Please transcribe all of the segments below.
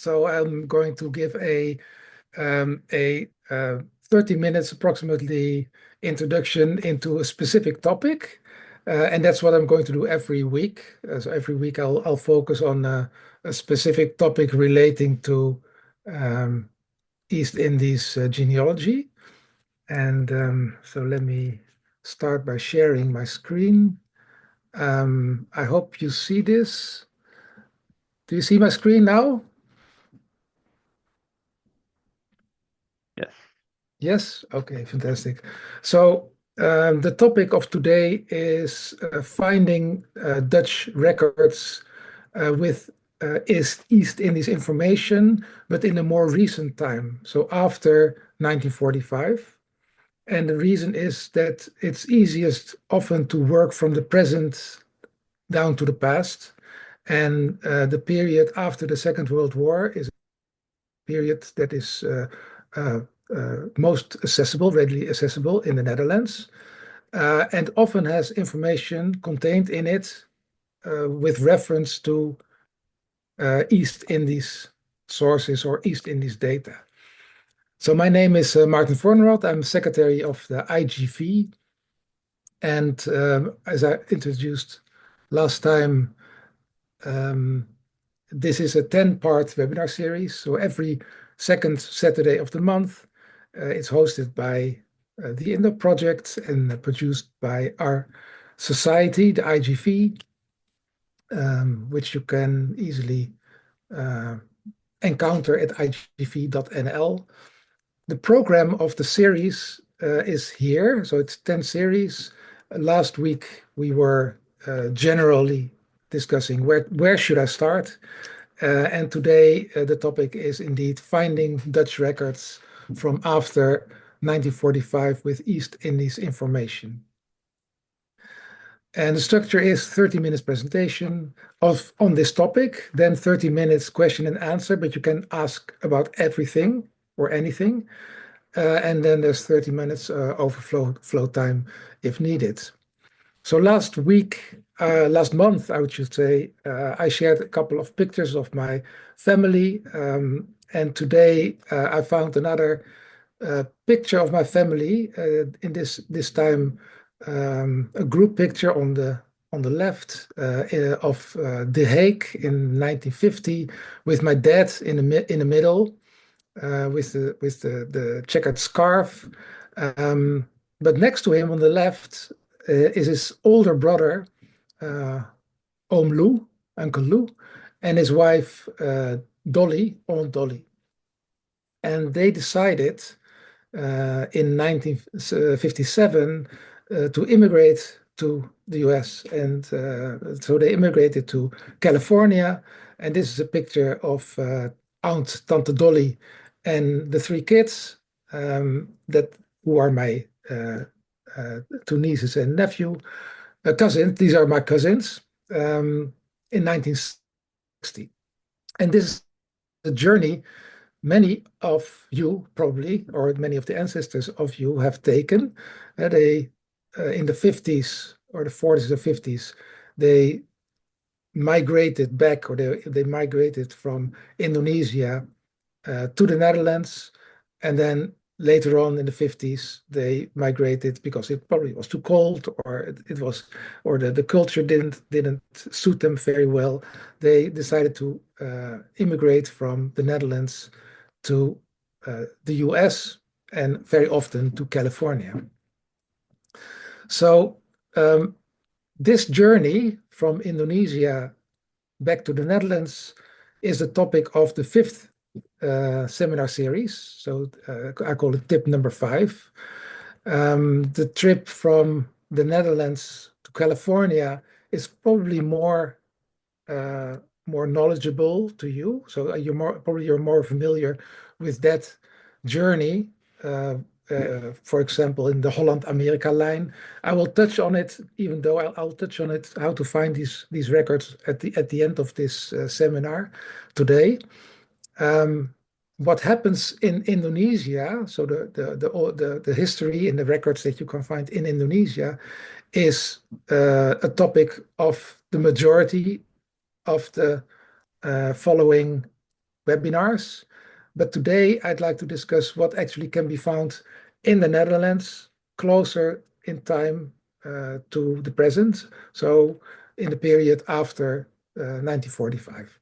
So I'm going to give a 30 minutes approximately introduction into a specific topic. And that's what I'm going to do every week. So every week I'll focus on a specific topic relating to East Indies genealogy. And so let me start by sharing my screen. I hope you see this. Do you see my screen now? Yes. Yes? Okay, fantastic. So the topic of today is finding Dutch records with East Indies information, but in a more recent time, so after 1945. And the reason is that it's easiest often to work from the present down to the past. And the period after the Second World War is a period that is uh, most accessible, readily accessible in the Netherlands, and often has information contained in it with reference to East Indies sources or East Indies data. So my name is Maarten Fornerod. I'm secretary of the IGV. And as I introduced last time, this is a 10-part webinar series. So every second Saturday of the month, it's hosted by the Indo Project and produced by our society, the IGV, which you can easily encounter at igv.nl. The program of the series is here. So it's 10 series. Last week, we were generally discussing where should I start? And today, the topic is indeed finding Dutch records from after 1945 with East Indies information. And the structure is 30 minutes presentation on this topic, then 30 minutes question and answer, but you can ask about everything or anything. And then there's 30 minutes overflow time if needed. So last month, I should say, I shared a couple of pictures of my family. And today I found another picture of my family in this time, a group picture on the left of The Hague in 1950 with my dad in the middle with the checkered scarf. But next to him on the left is his older brother, Oom Lou, Uncle Lou, and his wife, Dolly, Aunt Dolly. And they decided in 1957 to immigrate to the US. And so they immigrated to California. And this is a picture of Aunt Tante Dolly and the three kids who are my two nieces and nephew, cousins. These are my cousins in 1960. And this is a journey many of you probably, or many of the ancestors of you have taken. They, in the 50s or the 40s or 50s, they migrated back, or they migrated from Indonesia to the Netherlands. And then later on in the 50s, they migrated because it probably was too cold, or the culture didn't suit them very well. They decided to immigrate from the Netherlands to the US and very often to California. So this journey from Indonesia back to the Netherlands is the topic of the fifth seminar series. So I call it tip number 5. The trip from the Netherlands to California is probably more knowledgeable to you. So you're more familiar with that journey. For example, in the Holland-Amerika line, I will touch on it, even though I'll touch on it, how to find these records at the end of this seminar today. What happens in Indonesia, so the history and the records that you can find in Indonesia, is a topic of the majority of the following webinars. But today I'd like to discuss what actually can be found in the Netherlands, closer in time to the present, so in the period after 1945.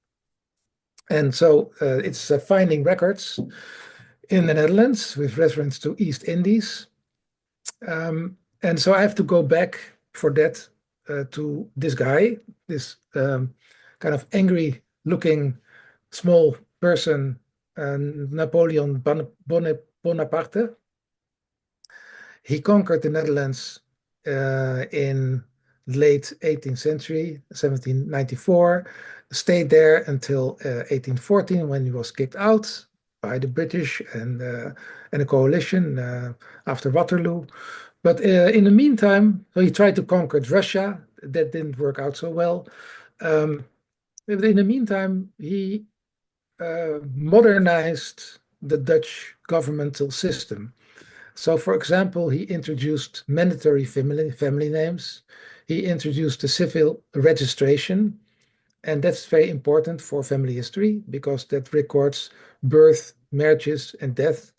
And so it's finding records in the Netherlands with reference to East Indies. And so I have to go back for that to this guy, this kind of angry looking small person, Napoleon Bonaparte. He conquered the Netherlands in late 18th century, 1794, stayed there until 1814 when he was kicked out by the British and a coalition after Waterloo. But in the meantime, so he tried to conquer Russia. That didn't work out so well. But in the meantime, he modernized the Dutch governmental system. So, for example, he introduced mandatory family names. He introduced the civil registration, and that's very important for family history because that records birth, marriages, and death.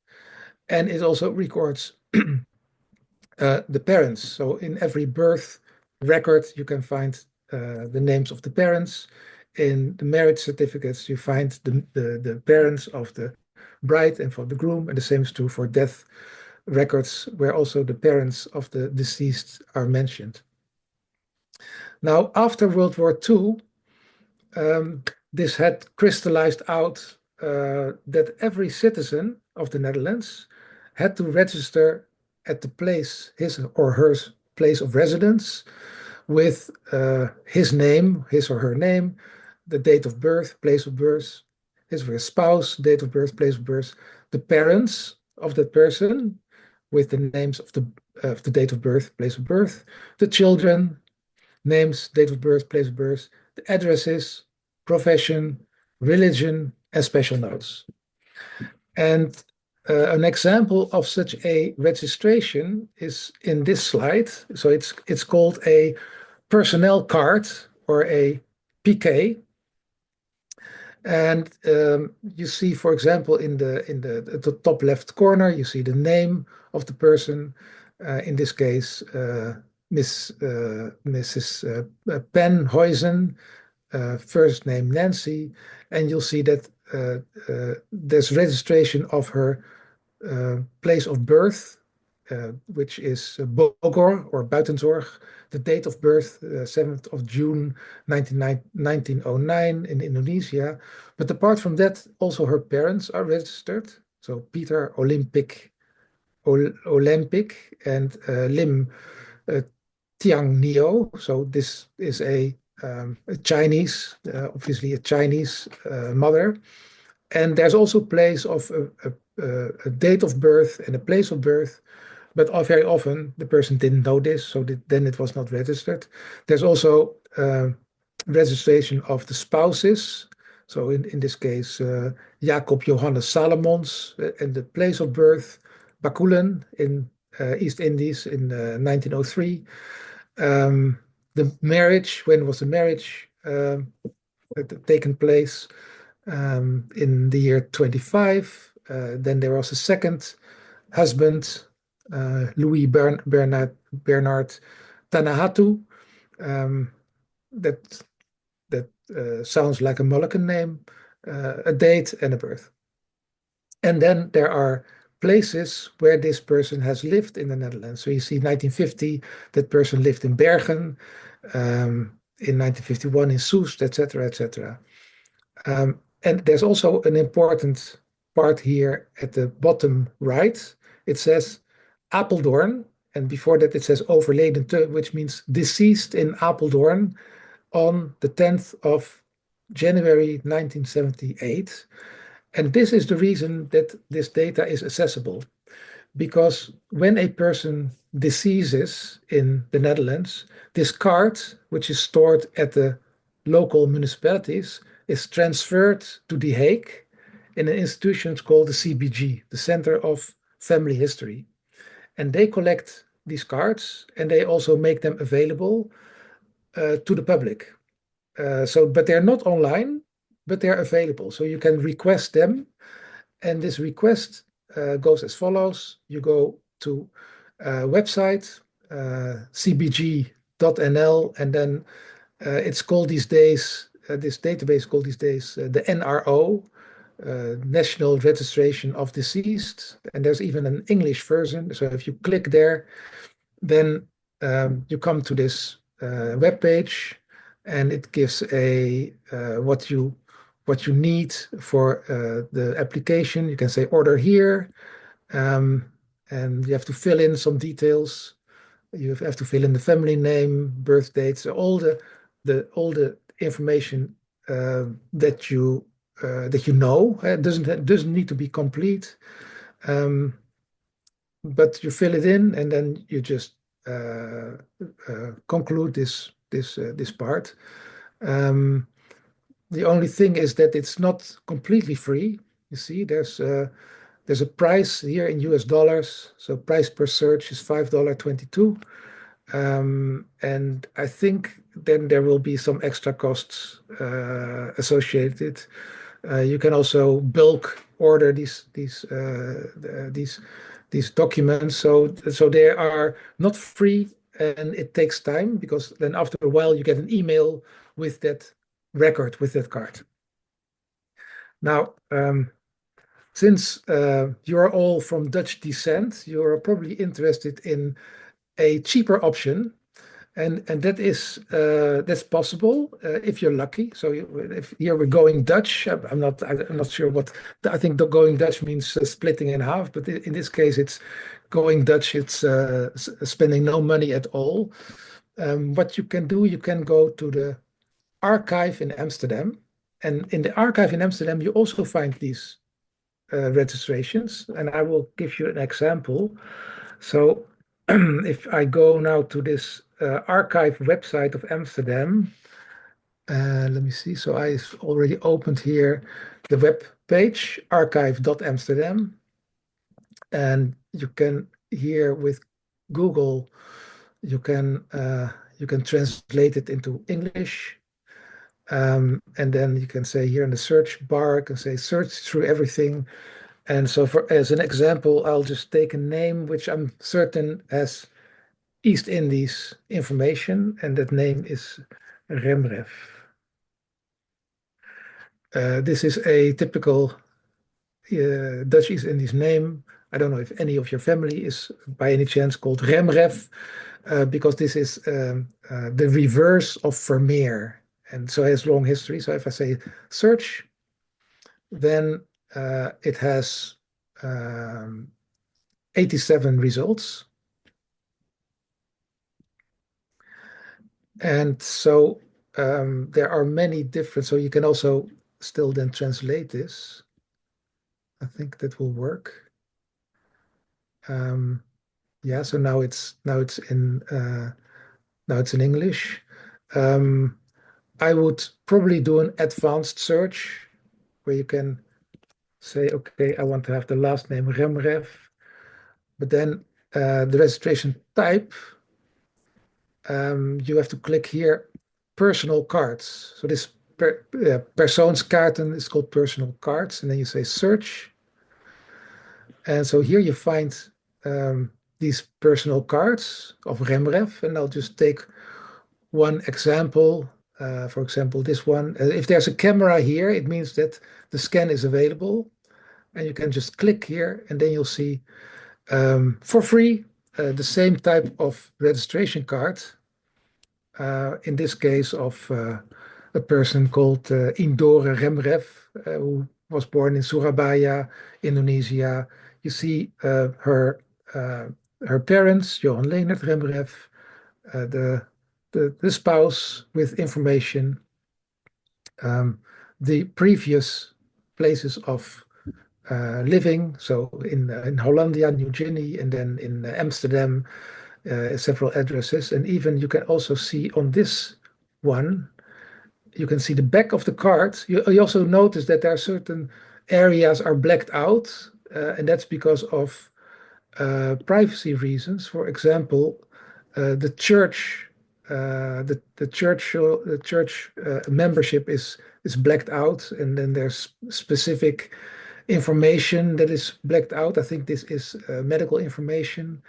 And it also records the parents. So in every birth record, you can find the names of the parents. In the marriage certificates, you find the parents of the bride and for the groom, and the same is true for death records, where also the parents of the deceased are mentioned. Now, after World War II, this had crystallized out that every citizen of the Netherlands had to register at the place, his or her place of residence, with his name, his or her name, the date of birth, place of birth, his or her spouse, date of birth, place of birth, the parents of that person with the names of the date of birth, place of birth, the children, names, date of birth, place of birth, the addresses, profession, religion, and special notes. And an example of such a registration is in this slide. So it's called a personnel card or a PK. And you see, for example, in the top left corner, you see the name of the person. In this case, Mrs. Penhuizen, first name Nancy, and you'll see that there's registration of her place of birth, which is Bogor or Buitenzorg, the date of birth, 7th of June 1909 in Indonesia. But apart from that, also her parents are registered. So Peter Olympic and Lim Tiang Nio. So this is a Chinese, obviously a Chinese mother. And there's also place of a date of birth and a place of birth, but very often the person didn't know this, so then it was not registered. There's also registration of the spouses. So in this case, Jacob Johannes Salomons, and the place of birth, Bakulen in East Indies in 1903. The marriage, when was the marriage taken place? In the year 25. Then there was a second husband, Louis Bernard Tanahatu. That sounds like a Moluccan name, a date and a birth. And then there are places where this person has lived in the Netherlands. So you see 1950, that person lived in Bergen, in 1951 in Soest, etc., etc. And there's also an important part here at the bottom right. It says Apeldoorn, and before that it says overleden te, which means deceased in Apeldoorn on the 10th of January 1978. And this is the reason that this data is accessible. Because when a person deceases in the Netherlands, this card, which is stored at the local municipalities, is transferred to The Hague in an institution called the CBG, the Center of Family History. And they collect these cards and they also make them available to the public. But they're not online, but they're available. So you can request them. And this request goes as follows. You go to website, cbg.nl, and then it's called these days, this database called these days the NRO, National Registration of Deceased. And there's even an English version. So if you click there, then you come to this web page, and it gives a what you need for the application. You can say order here, and you have to fill in some details. You have to fill in the family name, birth dates, all the information that you know. It doesn't need to be complete, but you fill it in, and then you just conclude this part. The only thing is that it's not completely free. You see, there's a price here in US dollars. So price per search is $5.22. And I think then there will be some extra costs associated. You can also bulk order these documents. So they are not free, and it takes time, because then after a while you get an email with that record, with that card. Now, since you are all from Dutch descent, you are probably interested in a cheaper option, and that's possible if you're lucky. So if here we're going Dutch, I'm not sure what I think the going Dutch means, splitting in half, but in this case it's going Dutch. It's spending no money at all. What you can do, you can go to the archive in Amsterdam, and in the archive in Amsterdam you also find these registrations, and I will give you an example. So if I go now to this archive website of Amsterdam, let me see. So I've already opened here the web page, archive.amsterdam, and you can here with Google, you can translate it into English. And then you can say here in the search bar, you can say search through everything. And so as an example, I'll just take a name which I'm certain has East Indies information, and that name is Remref. This is a typical Dutch East Indies name. I don't know if any of your family is by any chance called Remref, because this is the reverse of Vermeer. And so it has long history. So if I say search, then it has 87 results. And so there are many different, so you can also still then translate this. I think that will work. Yeah, so now it's in English. I would probably do an advanced search where you can say, okay, I want to have the last name Remref, but then the registration type, you have to click here, personal cards. So this Persoonskaarten is called personal cards, and then you say search. And so here you find these personal cards of Remref, and I'll just take one example. For example, this one. If there's a camera here, it means that the scan is available, and you can just click here, and then you'll see for free the same type of registration card. In this case of a person called Indore Remref, who was born in Surabaya, Indonesia. You see her parents, Johan Leonard Remref, the spouse with information, the previous places of living, so in Hollandia, New Guinea, and then in Amsterdam, several addresses. And even you can also see on this one, you can see the back of the card. You also notice that there are certain areas are blacked out, and that's because of privacy reasons. For example, the church membership is is blacked out, and then there's specific information that is blacked out. I think this is medical information.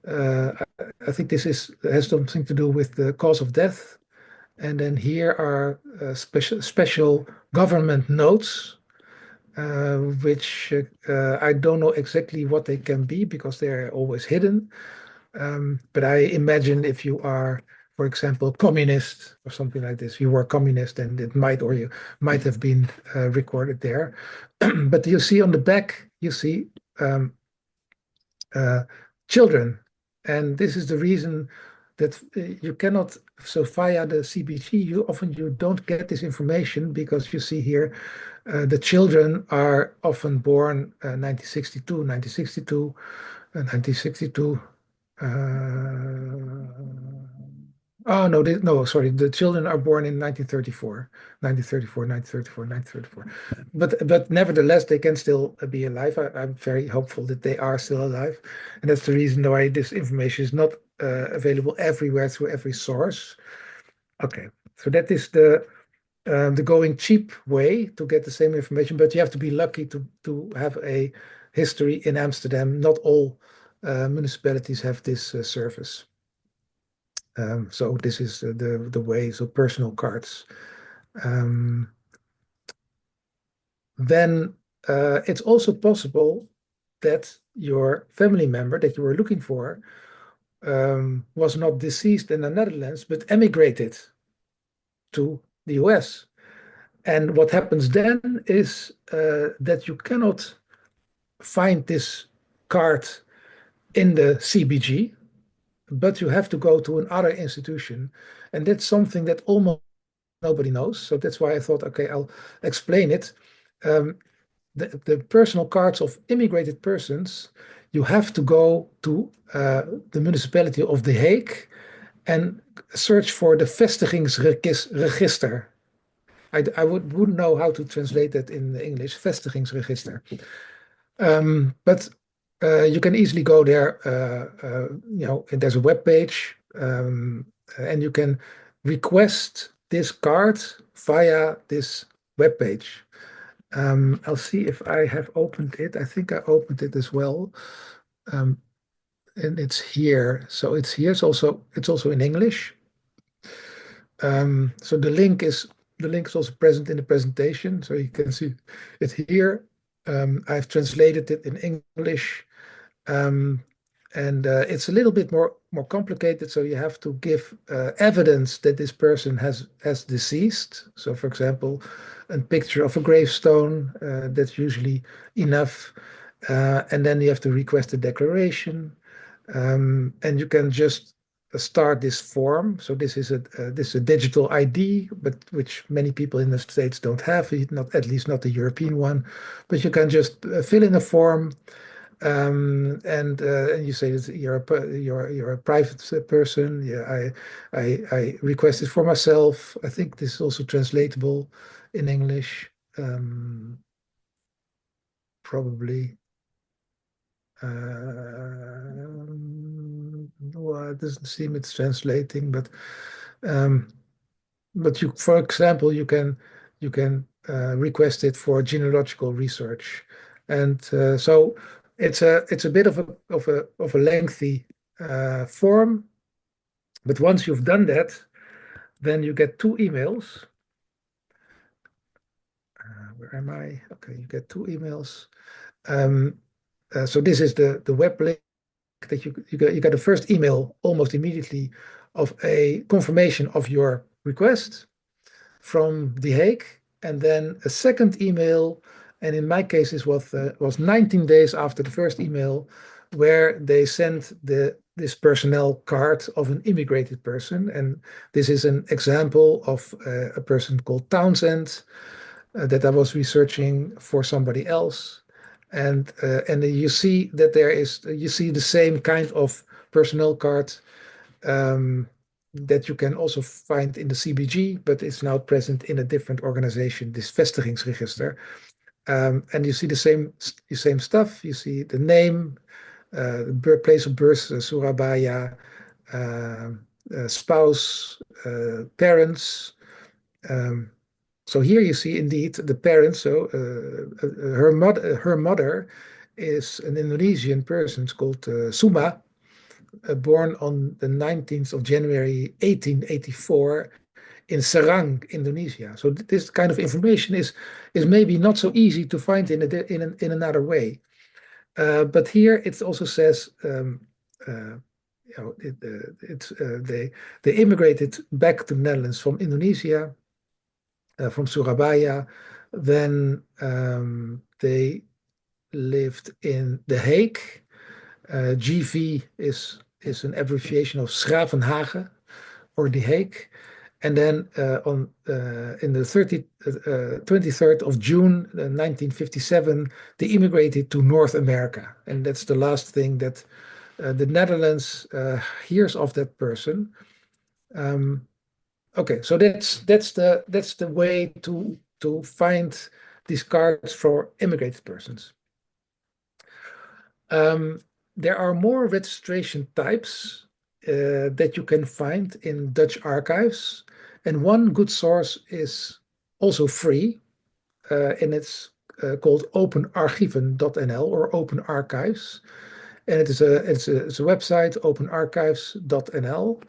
I think this has something to do with the cause of death. And then here are special government notes, which I don't know exactly what they can be because they're always hidden. But I imagine if you are, for example, communist or something like this, you were communist, and it might, or you might have been recorded there. But you see on the back, you see children. And this is the reason that you cannot, so via the CBG, you don't get this information because you see here the children are often born 1962, 1962, 1962. Oh no, no, sorry. The children are born in 1934, 1934, 1934, 1934. But nevertheless, they can still be alive. I'm very hopeful that they are still alive, and that's the reason why this information is not available everywhere through every source. Okay, so that is the going cheap way to get the same information, but you have to be lucky to have a history in Amsterdam. Not all municipalities have this service. So this is the way, so personal cards. Then it's also possible that your family member that you were looking for was not deceased in the Netherlands, but emigrated to the US. And what happens then is that you cannot find this card in the CBG, but you have to go to another institution. And that's something that almost nobody knows. So that's why I thought, okay, I'll explain it. The personal cards of immigrated persons, you have to go to the municipality of The Hague and search for the Vestigingsregister. I wouldn't know how to translate that in English, Vestigingsregister. But you can easily go there, and there's a web page, and you can request this card via this web page. I'll see if I have opened it. I think I opened it as well. And it's here. So it's here. It's also in English. So the link is also present in the presentation. So you can see it here. I've translated it in English. And it's a little bit more complicated. So you have to give evidence that this person has deceased. So, for example, a picture of a gravestone. That's usually enough. And then you have to request a declaration. And you can just start this form. So this is a digital ID, but which many people in the States don't have. Not, at least not the European one. But you can just fill in a form. And you say that you're a private person. Yeah, I requested for myself. I think this is also translatable in English. Probably. Well, it doesn't seem it's translating, but you, for example, you can request it for genealogical research, and so it's a bit of a lengthy form, but once you've done that, then you get two emails. Where am I? Okay, you get two emails. So this is the web link that you got the first email almost immediately of a confirmation of your request from The Hague, and then a second email, and in my case this was 19 days after the first email, where they sent this personnel card of an immigrated person. And this is an example of a person called Townsend that I was researching for somebody else. And you see that you see the same kind of personnel card that you can also find in the CBG, but it's now present in a different organization, this Vestigingsregister. And you see the same stuff. You see the name, place of birth, Surabaya, spouse, parents, So here you see indeed the parents. So her mother is an Indonesian person. It's called Suma, born on the 19th of January 1884 in Serang, Indonesia. So this kind of information is maybe not so easy to find in another way. But here it also says they immigrated back to the Netherlands from Indonesia, from Surabaya. Then they lived in The Hague. GV is an abbreviation of Schravenhagen or The Hague. And then in the 23rd of June 1957, they immigrated to North America. And that's the last thing that the Netherlands hears of that person. Okay, so that's the way to find these cards for immigrated persons. There are more registration types that you can find in Dutch archives, and one good source is also free, and it's called OpenArchieven.nl or Open Archives, and it's a website, OpenArchives.nl.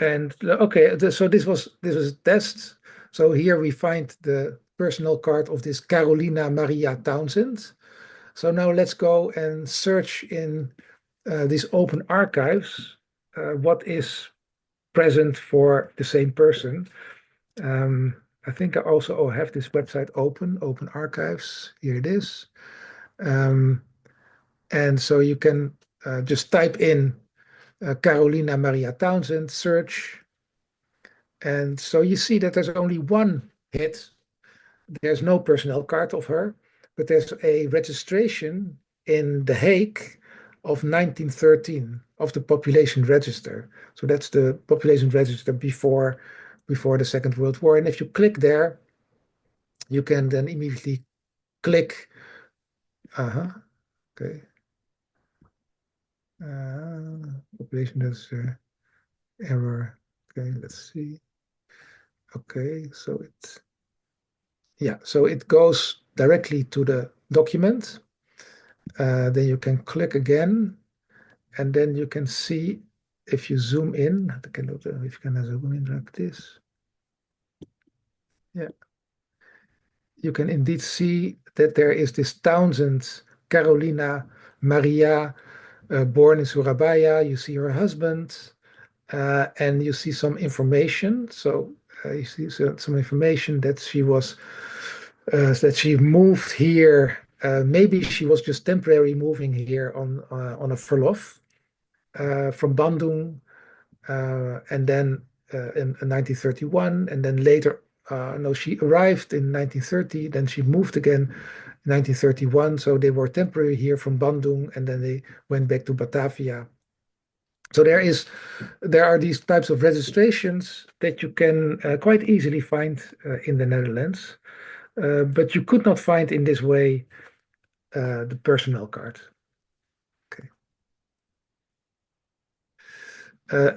And okay, so this was a test. So here we find the personal card of this Carolina Maria Townsend. So now let's go and search in these open archives what is present for the same person. I think I also have this website open archives. Here it is. And so you can just type in Carolina Maria Townsend, search. And so you see that there's only one hit. There's no personnel card of her, but there's a registration in The Hague of 1913 of the population register. So that's the population register before the Second World War. And if you click there, you can then immediately click. Okay. Population register error. Okay, let's see. Okay, so it goes directly to the document. Then you can click again, and then you can see if you zoom in. If you can zoom in like this, yeah, you can indeed see that there is this Townsend Carolina Maria, born in Surabaya. You see her husband, and you see some information. So you see some information that she was that she moved here. Maybe she was just temporarily moving here on a verlof from Bandung, and then in 1931, and then later, no, she arrived in 1930. Then she moved again in 1931. So they were temporary here from Bandung, and then they went back to Batavia. So there are these types of registrations that you can quite easily find in the Netherlands, but you could not find in this way the personnel card. Okay.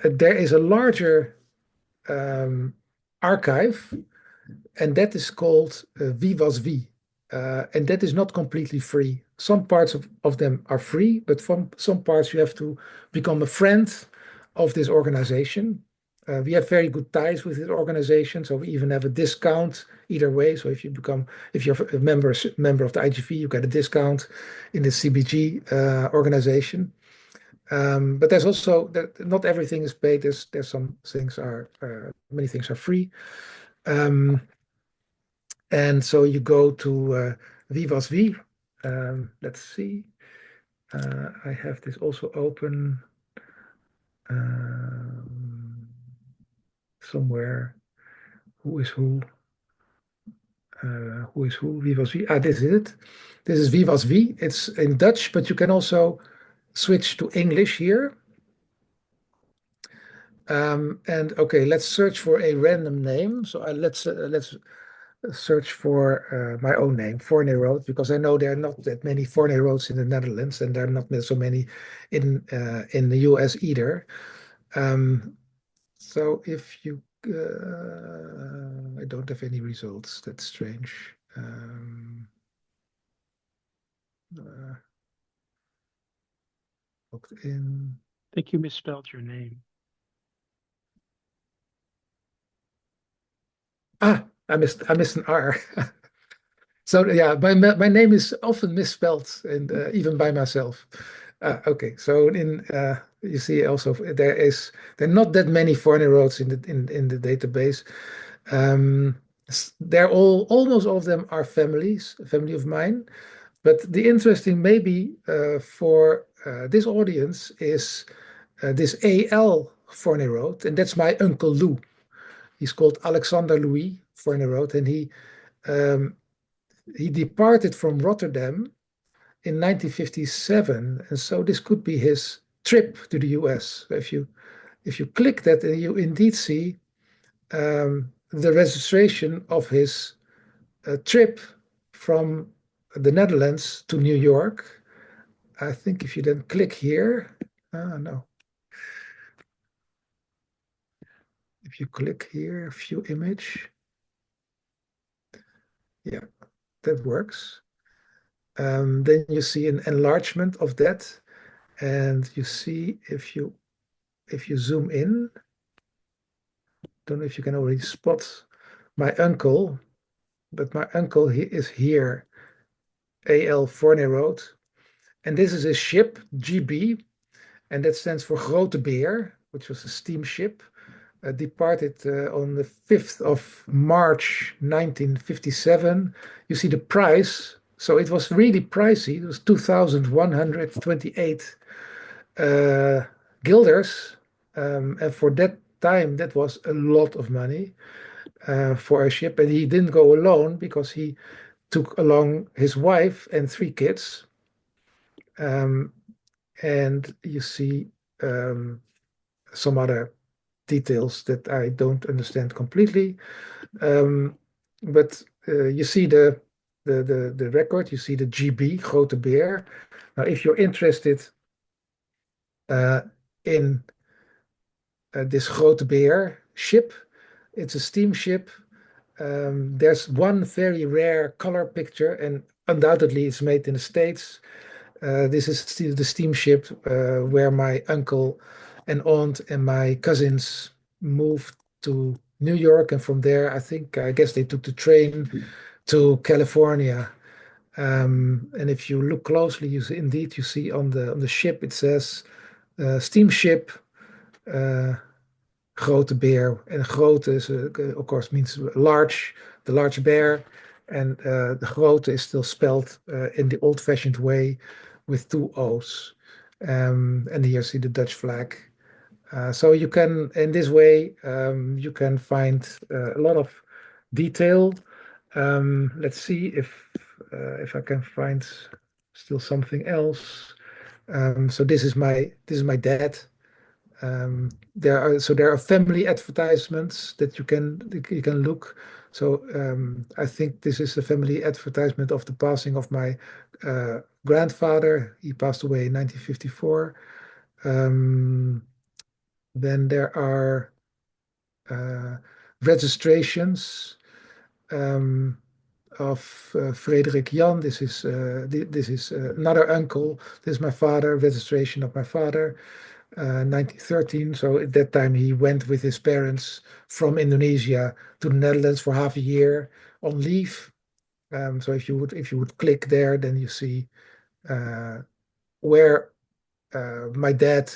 There is a larger archive, and that is called Wie Was Wie. And that is not completely free. Some parts of them are free, but from some parts you have to become a friend of this organization. We have very good ties with this organization, so we even have a discount either way. So if you're a member of the IGV, you get a discount in the CBG organization. But there's also not everything is paid. There's some things many things are free. And so you go to Wie Was Wie. Let's see. I have this also open somewhere. Who is who? Who is who? Wie Was Wie? This is it. This is Wie Was Wie. It's in Dutch, but you can also switch to English here. And okay, let's search for a random name. So let's search for my own name, Fornerod, because I know there are not that many Fornerods in the Netherlands, and there are not so many in the US either. So if you I don't have any results. That's strange. Logged in. I think you misspelled your name. I missed an R. So yeah, my name is often misspelled, and even by myself. Okay, so you see also there are not that many Fornerods in the database. They're almost all of them are families, a family of mine. But the interesting maybe for this audience is this A.L. Fornerod, and that's my Uncle Lou. He's called Alexander Louis Fornerod, and he departed from Rotterdam in 1957, and so this could be his trip to the US. If you click that, you indeed see the registration of his trip from the Netherlands to New York. I think if you then click here, no. If you click here, view image, yeah, that works. Then you see an enlargement of that, and you see if you zoom in, don't know if you can already spot my uncle, but my uncle he is here, A.L. Fornerod, and this is a ship, GB, and that stands for Grote Beer, which was a steamship, departed on the 5th of March 1957. You see the price, so it was really pricey. It was 2,128 guilders, and for that time, that was a lot of money for a ship. And he didn't go alone because he took along his wife and 3 kids. And you see some other details that I don't understand completely. But you see the record, you see the GB, Grote Beer. Now, if you're interested in this Grote Beer ship, it's a steamship. There's one very rare color picture, and undoubtedly it's made in the States. This is the steamship where my uncle and aunt and my cousins moved to New York, and from there, I guess they took the train to California. And if you look closely, you see on the ship it says steamship Grote Beer, and grote is of course means large, the large bear, and the grote is still spelled in the old-fashioned way with 2 O's. And here you see the Dutch flag. So you can, in this way, you can find a lot of detail. Let's see if I can find still something else. So this is my dad. There are family advertisements that you can look. So I think this is a family advertisement of the passing of my grandfather. He passed away in 1954. Then there are registrations of Frederik Jan. This is another uncle. This is my father. Registration of my father. 1913. So at that time he went with his parents from Indonesia to the Netherlands for half a year on leave. So if you would click there, then you see where my dad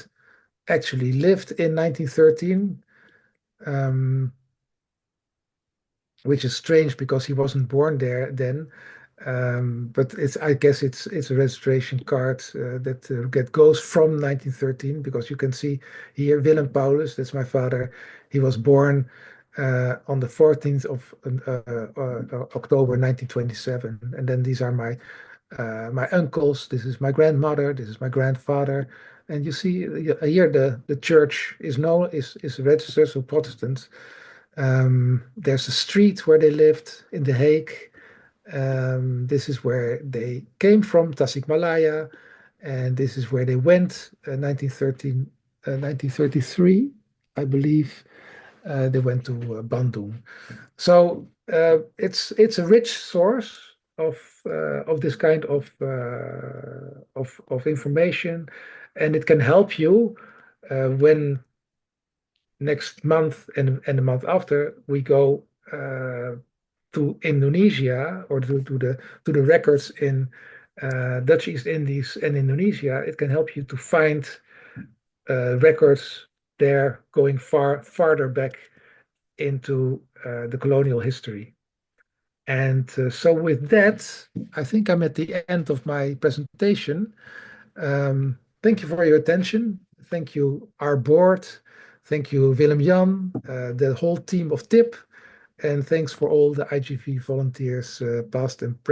actually lived in 1913, which is strange because he wasn't born there then. But I guess it's a registration card that goes from 1913, because you can see here Willem Paulus, that's my father. He was born on the 14th of October 1927, and then these are my uncles. This is my grandmother. This is my grandfather, and you see here the church is registered, so Protestant. There's a street where they lived in The Hague. This is where they came from, Tasikmalaya, and this is where they went, 1913, 1933, I believe. they went to Bandung. So it's a rich source of this kind of information, and it can help you when next month and the month after we go to Indonesia or to the records in Dutch East Indies and Indonesia. It can help you to find records there going farther back into the colonial history. And so with that, I think I'm at the end of my presentation. Thank you for your attention. Thank you, our board. Thank you, Willem-Jan, the whole team of TIP. And thanks for all the IGV volunteers, past and present.